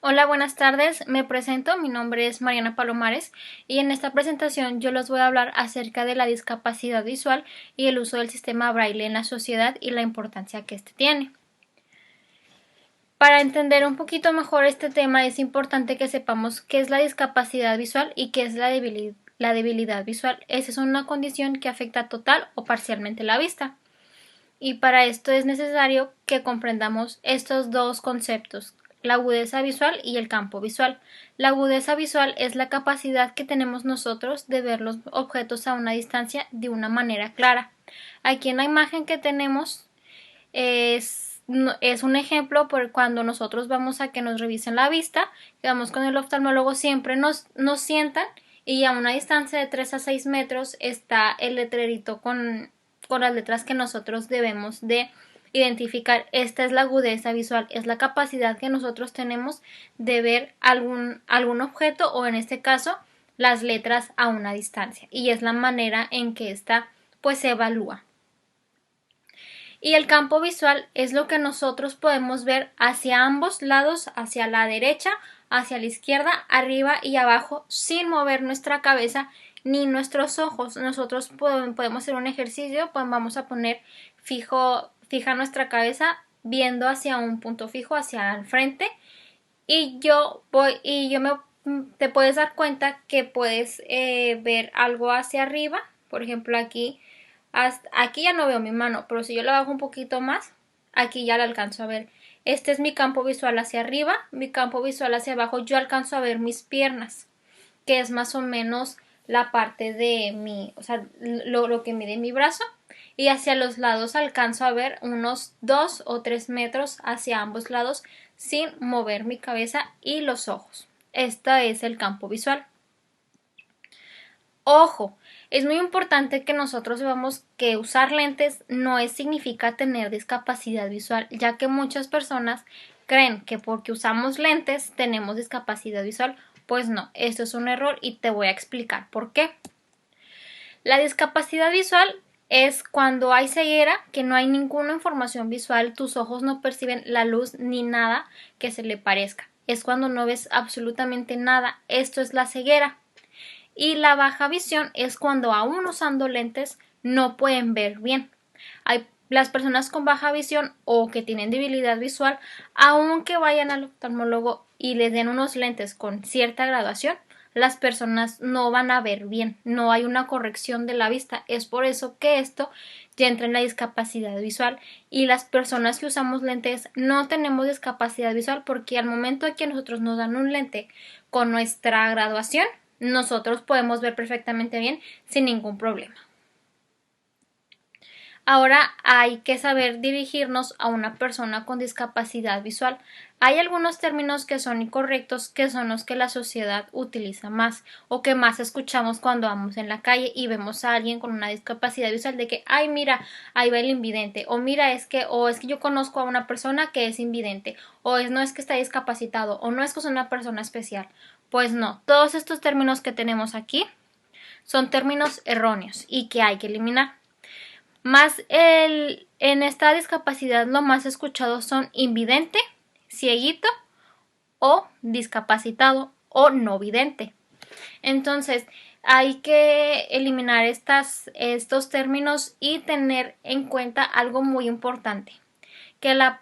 Hola, buenas tardes. Me presento, mi nombre es Mariana Palomares y en esta presentación yo les voy a hablar acerca de la discapacidad visual y el uso del sistema Braille en la sociedad y la importancia que este tiene. Para entender un poquito mejor este tema es importante que sepamos qué es la discapacidad visual y qué es la debilidad visual. Esa es una condición que afecta total o parcialmente la vista. Y para esto es necesario que comprendamos estos dos conceptos, la agudeza visual y el campo visual. La agudeza visual es la capacidad que tenemos nosotros de ver los objetos a una distancia de una manera clara. Aquí en la imagen que tenemos es un ejemplo por cuando nosotros vamos a que nos revisen la vista, que vamos con el oftalmólogo, siempre nos sientan y a una distancia de 3 a 6 metros está el letrerito con las letras que nosotros debemos de identificar. Esta es la agudeza visual, es la capacidad que nosotros tenemos de ver algún objeto o en este caso las letras a una distancia y es la manera en que esta pues se evalúa. Y el campo visual es lo que nosotros podemos ver hacia ambos lados, hacia la derecha, hacia la izquierda, arriba y abajo, sin mover nuestra cabeza ni nuestros ojos. Nosotros podemos hacer un ejercicio, pues vamos a poner fija nuestra cabeza viendo hacia un punto fijo, hacia el frente, te puedes dar cuenta que puedes ver algo hacia arriba, por ejemplo aquí ya no veo mi mano, pero si yo la bajo un poquito más, aquí ya la alcanzo a ver. Este es mi campo visual hacia arriba, mi campo visual hacia abajo, yo alcanzo a ver mis piernas, que es más o menos la parte de o sea, lo que mide mi brazo, y hacia los lados alcanzo a ver unos 2 o 3 metros hacia ambos lados sin mover mi cabeza y los ojos. Este es el campo visual. Ojo, es muy importante que nosotros sepamos que usar lentes no significa tener discapacidad visual, ya que muchas personas creen que porque usamos lentes tenemos discapacidad visual. Pues no, esto es un error y te voy a explicar por qué. La discapacidad visual es cuando hay ceguera, que no hay ninguna información visual, tus ojos no perciben la luz ni nada que se le parezca. Es cuando no ves absolutamente nada. Esto es la ceguera. Y la baja visión es cuando aún usando lentes no pueden ver bien. Las personas con baja visión o que tienen debilidad visual, aunque vayan al oftalmólogo y les den unos lentes con cierta graduación, las personas no van a ver bien, no hay una corrección de la vista. Es por eso que esto ya entra en la discapacidad visual, y las personas que usamos lentes no tenemos discapacidad visual porque al momento de que nosotros nos dan un lente con nuestra graduación, nosotros podemos ver perfectamente bien sin ningún problema. Ahora hay que saber dirigirnos a una persona con discapacidad visual. Hay algunos términos que son incorrectos, que son los que la sociedad utiliza más o que más escuchamos cuando vamos en la calle y vemos a alguien con una discapacidad visual, de que, ay, mira, ahí va el invidente, o mira, es que yo conozco a una persona que es invidente, no es que está discapacitado, o no es que es una persona especial. Pues no, todos estos términos que tenemos aquí son términos erróneos y que hay que eliminar. En esta discapacidad lo más escuchado son invidente, cieguito o discapacitado o no vidente. Entonces hay que eliminar estos términos y tener en cuenta algo muy importante, que la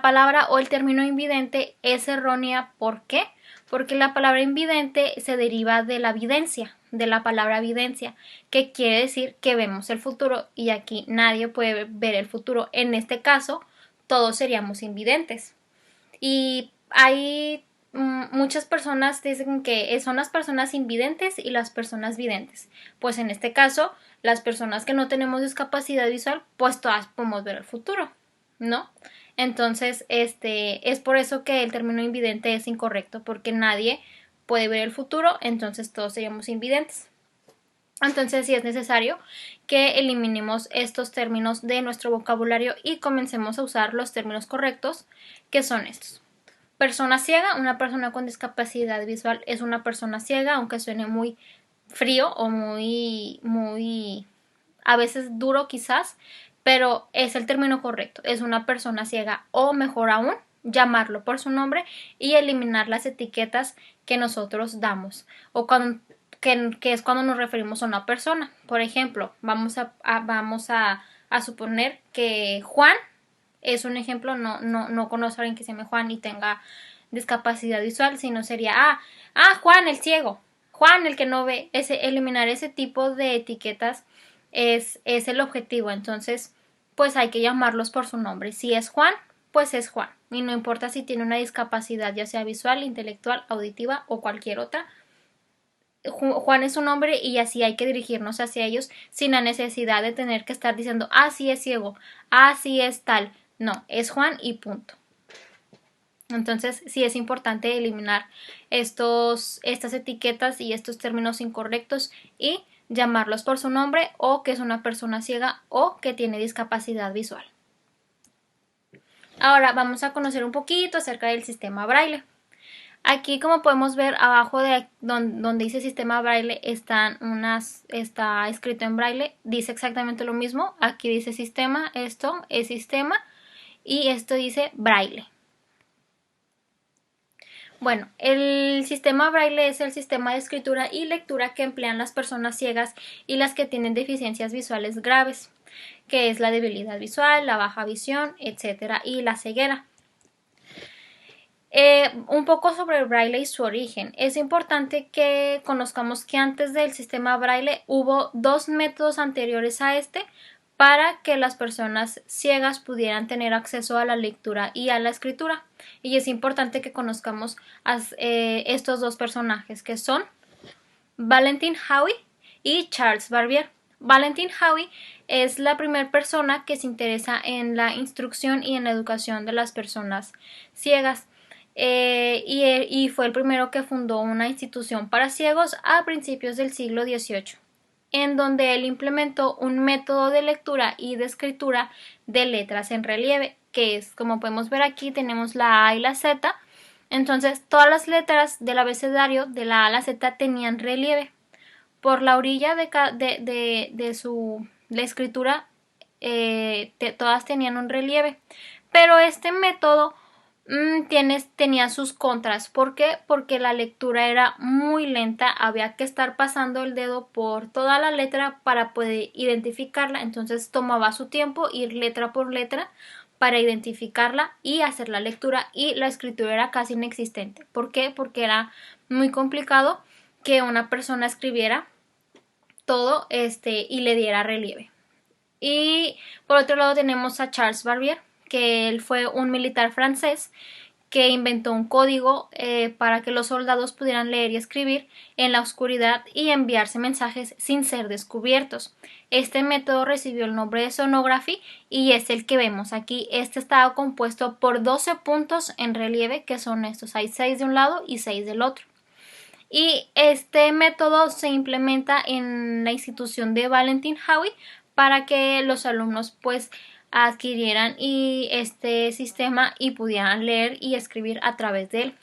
palabra o el término invidente es errónea. ¿Por qué? Porque la palabra invidente se deriva de la videncia, de la palabra videncia, que quiere decir que vemos el futuro, y aquí nadie puede ver el futuro. En este caso, todos seríamos invidentes. Y hay muchas personas dicen que son las personas invidentes y las personas videntes. Pues en este caso, las personas que no tenemos discapacidad visual, pues todas podemos ver el futuro, ¿no? Entonces, es por eso que el término invidente es incorrecto, porque nadie puede ver el futuro, entonces todos seríamos invidentes. Entonces sí es necesario que eliminemos estos términos de nuestro vocabulario y comencemos a usar los términos correctos, que son estos. Persona ciega, una persona con discapacidad visual es una persona ciega, aunque suene muy frío o muy a veces duro quizás, pero es el término correcto, es una persona ciega, o mejor aún, llamarlo por su nombre y eliminar las etiquetas que nosotros damos o que es cuando nos referimos a una persona. Por ejemplo, vamos a suponer que Juan es un ejemplo, no conozco a alguien que se llame Juan y tenga discapacidad visual, sino sería, Juan el ciego, Juan el que no ve. Eliminar ese tipo de etiquetas es el objetivo. Entonces, pues hay que llamarlos por su nombre. Si es Juan, pues es Juan. Y no importa si tiene una discapacidad, ya sea visual, intelectual, auditiva o cualquier otra. Juan es un nombre y así hay que dirigirnos hacia ellos sin la necesidad de tener que estar diciendo, sí es ciego, sí es tal. No, es Juan y punto. Entonces sí es importante eliminar estas etiquetas y estos términos incorrectos y llamarlos por su nombre o que es una persona ciega o que tiene discapacidad visual. Ahora vamos a conocer un poquito acerca del sistema Braille. Aquí, como podemos ver, abajo de donde dice sistema Braille está escrito en Braille, dice exactamente lo mismo. Aquí dice sistema, esto es sistema y esto dice Braille. Bueno, el sistema Braille es el sistema de escritura y lectura que emplean las personas ciegas y las que tienen deficiencias visuales graves, que es la debilidad visual, la baja visión, etcétera, y la ceguera. Un poco sobre el Braille y su origen. Es importante que conozcamos que antes del sistema Braille hubo dos métodos anteriores a este para que las personas ciegas pudieran tener acceso a la lectura y a la escritura. Y es importante que conozcamos estos dos personajes, que son Valentin Haüy y Charles Barbier. Valentin Haüy es la primera persona que se interesa en la instrucción y en la educación de las personas ciegas. Y fue el primero que fundó una institución para ciegos a principios del siglo XVIII, en donde él implementó un método de lectura y de escritura de letras en relieve, que es, como podemos ver aquí, tenemos la A y la Z. Entonces, todas las letras del abecedario de la A a la Z tenían relieve. Por la orilla de la escritura, todas tenían un relieve. Pero este método tenía sus contras. ¿Por qué? Porque la lectura era muy lenta, había que estar pasando el dedo por toda la letra para poder identificarla, entonces tomaba su tiempo ir letra por letra para identificarla y hacer la lectura, y la escritura era casi inexistente. ¿Por qué? Porque era muy complicado que una persona escribiera todo y le diera relieve. Y por otro lado tenemos a Charles Barbier, que él fue un militar francés que inventó un código para que los soldados pudieran leer y escribir en la oscuridad y enviarse mensajes sin ser descubiertos. Este método recibió el nombre de sonography y es el que vemos aquí. Este estaba compuesto por 12 puntos en relieve, que son estos. Hay 6 de un lado y 6 del otro. Y este método se implementa en la institución de Valentin Haüy para que los alumnos pues adquirieran este sistema y pudieran leer y escribir a través de él.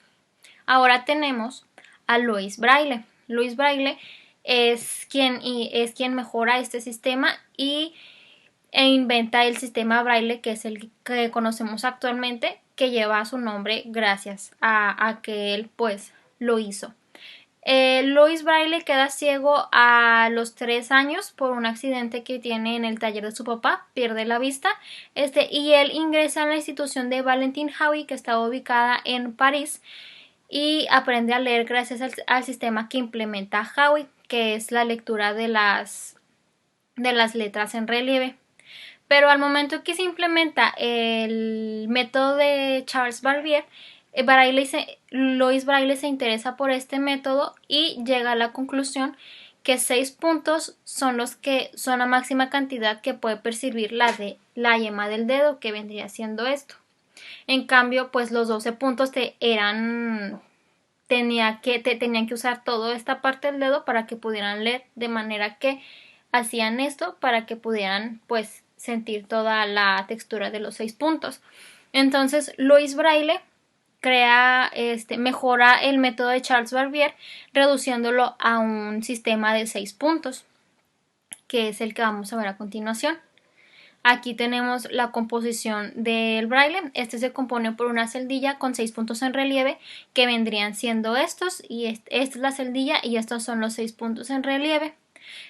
Ahora tenemos a Louis Braille. Louis Braille es quien mejora este sistema e inventa el sistema Braille, que es el que conocemos actualmente, que lleva su nombre gracias a que él pues lo hizo. Louis Braille queda ciego a los 3 años por un accidente que tiene en el taller de su papá, pierde la vista, y él ingresa en la institución de Valentin Haüy, que está ubicada en París, y aprende a leer gracias al sistema que implementa Haüy, que es la lectura de las letras en relieve. Pero al momento que se implementa el método de Charles Barbier, Louis Braille se interesa por este método y llega a la conclusión que 6 puntos son la máxima cantidad que puede percibir la yema del dedo, que vendría siendo esto. En cambio, pues los 12 puntos tenían que usar toda esta parte del dedo para que pudieran leer, de manera que hacían esto para que pudieran pues sentir toda la textura de los 6 puntos. Entonces, Louis Braille mejora el método de Charles Barbier, reduciéndolo a un sistema de 6 puntos, que es el que vamos a ver a continuación. Aquí tenemos la composición del braille. Este se compone por una celdilla con 6 puntos en relieve, que vendrían siendo estos, y esta es la celdilla y estos son los 6 puntos en relieve.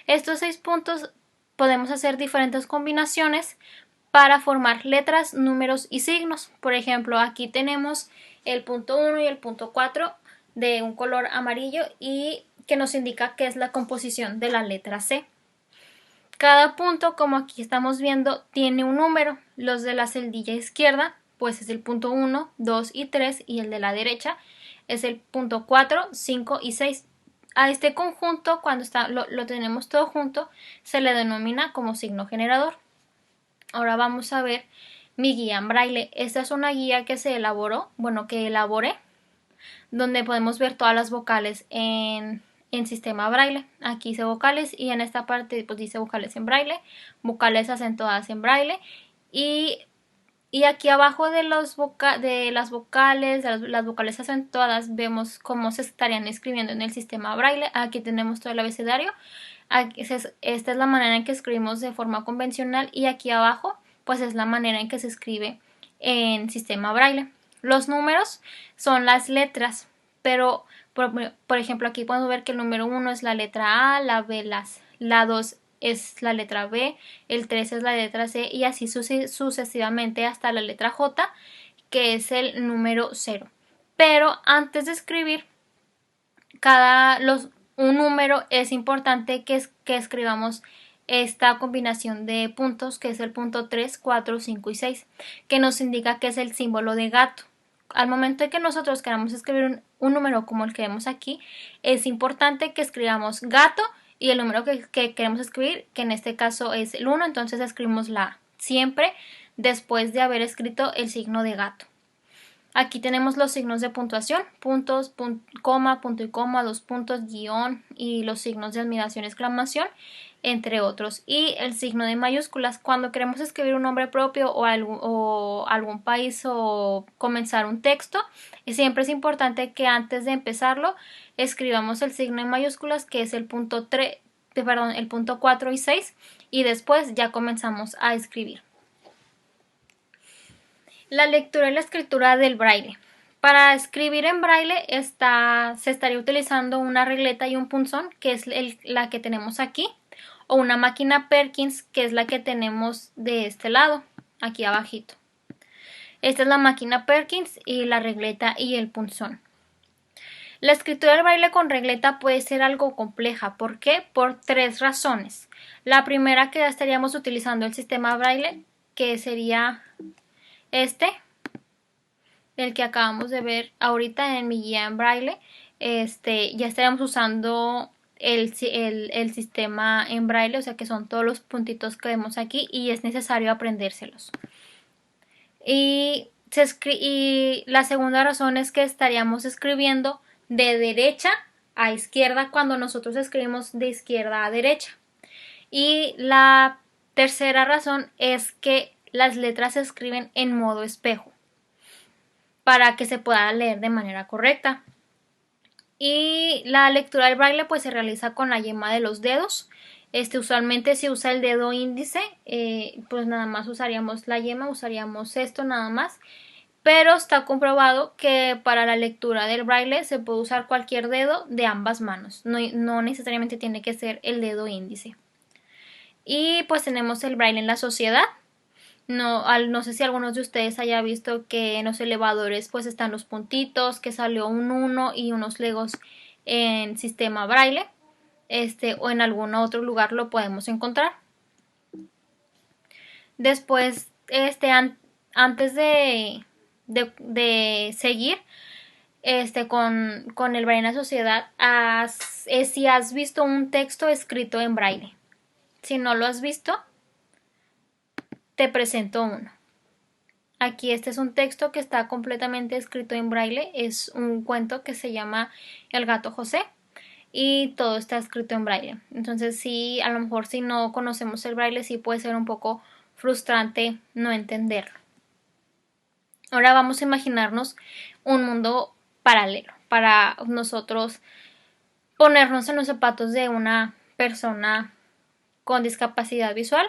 Estos 6 puntos podemos hacer diferentes combinaciones para formar letras, números y signos. Por ejemplo, aquí tenemos el punto 1 y el punto 4 de un color amarillo y que nos indica que es la composición de la letra C. Cada punto, como aquí estamos viendo, tiene un número. Los de la celdilla izquierda, pues es el punto 1, 2 y 3, y el de la derecha es el punto 4, 5 y 6. A este conjunto, cuando lo tenemos todo junto, se le denomina como signo generador. Ahora vamos a ver mi guía en braille. Esta es una guía que se elaboró, que elaboré, donde podemos ver todas las vocales en sistema braille. Aquí dice vocales y en esta parte pues dice vocales en braille, vocales acentuadas en braille y aquí abajo de las vocales, las vocales acentuadas, vemos cómo se estarían escribiendo en el sistema braille. Aquí tenemos todo el abecedario. Esta es la manera en que escribimos de forma convencional y aquí abajo pues es la manera en que se escribe en sistema braille. Los números son las letras, pero por ejemplo aquí podemos ver que el número 1 es la letra A, la B, la 2 es la letra B, el 3 es la letra C y así sucesivamente hasta la letra J, que es el número 0. Pero antes de escribir un número es importante que escribamos esta combinación de puntos, que es el punto 3, 4, 5 y 6, que nos indica que es el símbolo de gato. Al momento de que nosotros queramos escribir un número como el que vemos aquí, es importante que escribamos gato y el número que queremos escribir, que en este caso es el 1, entonces escribimos la A siempre después de haber escrito el signo de gato. Aquí tenemos los signos de puntuación, puntos, coma, punto y coma, dos puntos, guión y los signos de admiración, exclamación, entre otros. Y el signo de mayúsculas, cuando queremos escribir un nombre propio o algún país o comenzar un texto, siempre es importante que antes de empezarlo escribamos el signo en mayúsculas, que es el punto 4 y 6, y después ya comenzamos a escribir. La lectura y la escritura del braille. Para escribir en braille se estaría utilizando una regleta y un punzón, que es la que tenemos aquí, o una máquina Perkins, que es la que tenemos de este lado, aquí abajito. Esta es la máquina Perkins y la regleta y el punzón. La escritura del braille con regleta puede ser algo compleja. ¿Por qué? Por 3 razones. La primera, que ya estaríamos utilizando el sistema braille, que sería el que acabamos de ver ahorita en mi guía en braille. Ya estaríamos usando el sistema en braille, o sea que son todos los puntitos que vemos aquí y es necesario aprendérselos. Y la segunda razón es que estaríamos escribiendo de derecha a izquierda cuando nosotros escribimos de izquierda a derecha. Y la tercera razón es que las letras se escriben en modo espejo para que se pueda leer de manera correcta. Y la lectura del braille pues se realiza con la yema de los dedos. Usualmente se usa el dedo índice, pues nada más usaríamos la yema, usaríamos esto nada más. Pero está comprobado que para la lectura del braille se puede usar cualquier dedo de ambas manos. No necesariamente tiene que ser el dedo índice. Y pues tenemos el braille en la sociedad. No sé si algunos de ustedes haya visto que en los elevadores pues están los puntitos, que salió un 1 y unos legos en sistema braille, o en algún otro lugar lo podemos encontrar. Después, antes de seguir con el braille en la sociedad, si has visto un texto escrito en braille. Si no lo has visto, te presento uno. Aquí este es un texto que está completamente escrito en braille, es un cuento que se llama El gato José y todo está escrito en braille. Entonces sí, a lo mejor si no conocemos el braille sí puede ser un poco frustrante no entenderlo. Ahora vamos a imaginarnos un mundo paralelo para nosotros ponernos en los zapatos de una persona con discapacidad visual.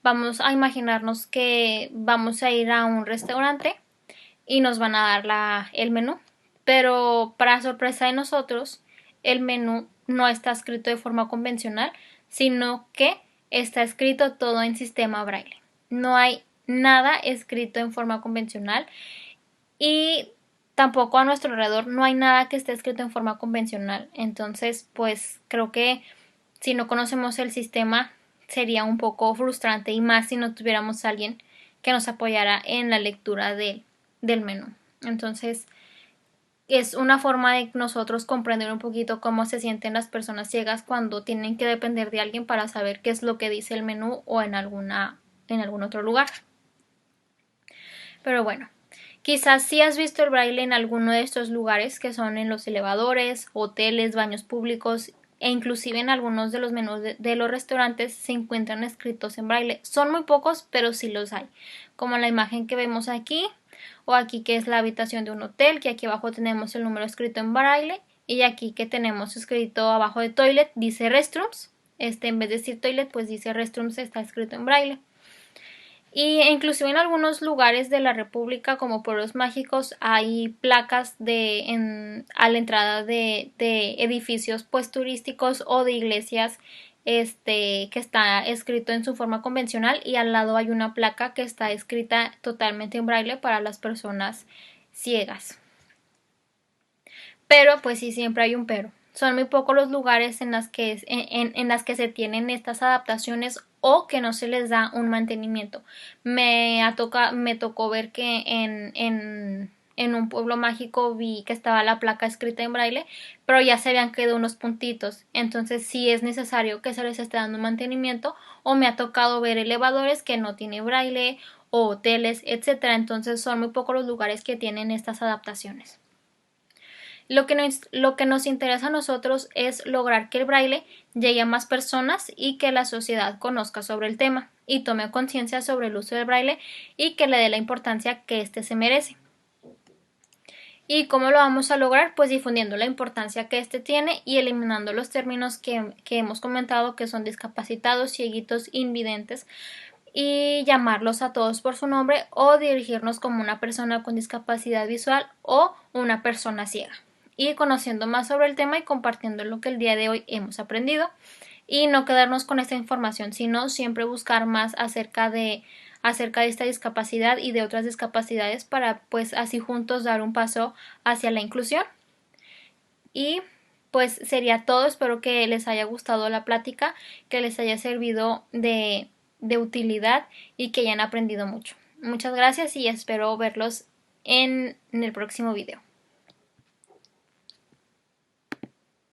vamos a imaginarnos que vamos a ir a un restaurante y nos van a dar el menú, pero para sorpresa de nosotros, el menú no está escrito de forma convencional, sino que está escrito todo en sistema braille. No hay nada escrito en forma convencional y tampoco a nuestro alrededor no hay nada que esté escrito en forma convencional. Entonces, pues creo que si no conocemos el sistema sería un poco frustrante, y más si no tuviéramos a alguien que nos apoyara en la lectura del menú. Entonces, es una forma de nosotros comprender un poquito cómo se sienten las personas ciegas cuando tienen que depender de alguien para saber qué es lo que dice el menú o en algún otro lugar. Pero bueno, quizás sí has visto el braille en alguno de estos lugares, que son en los elevadores, hoteles, baños públicos, e inclusive en algunos de los menús de los restaurantes se encuentran escritos en braille. Son muy pocos, pero sí los hay, como la imagen que vemos aquí, o aquí que es la habitación de un hotel, que aquí abajo tenemos el número escrito en braille, y aquí que tenemos escrito abajo de toilet dice restrooms, en vez de decir toilet pues dice restrooms, está escrito en braille. Y inclusive en algunos lugares de la República, como pueblos mágicos, hay placas a la entrada de edificios pues turísticos o de iglesias, que está escrito en su forma convencional, y al lado hay una placa que está escrita totalmente en braille para las personas ciegas. Pero pues sí, siempre hay un pero. Son muy pocos los lugares en las que se tienen estas adaptaciones o que no se les da un mantenimiento. Me tocó ver que en un pueblo mágico vi que estaba la placa escrita en braille, pero ya se habían quedado unos puntitos. Entonces sí es necesario que se les esté dando un mantenimiento, o me ha tocado ver elevadores que no tienen braille, o hoteles, etcétera. Entonces son muy pocos los lugares que tienen estas adaptaciones. Lo que nos interesa a nosotros es lograr que el braille llegue a más personas y que la sociedad conozca sobre el tema y tome conciencia sobre el uso del braille y que le dé la importancia que éste se merece. ¿Y cómo lo vamos a lograr? Pues difundiendo la importancia que éste tiene y eliminando los términos que hemos comentado, que son discapacitados, cieguitos, invidentes, y llamarlos a todos por su nombre, o dirigirnos como una persona con discapacidad visual o una persona ciega, y conociendo más sobre el tema y compartiendo lo que el día de hoy hemos aprendido, y no quedarnos con esta información, sino siempre buscar más acerca de esta discapacidad y de otras discapacidades, para pues así juntos dar un paso hacia la inclusión. Y pues sería todo. Espero que les haya gustado la plática, que les haya servido de utilidad y que hayan aprendido mucho. Muchas gracias y espero verlos en el próximo video.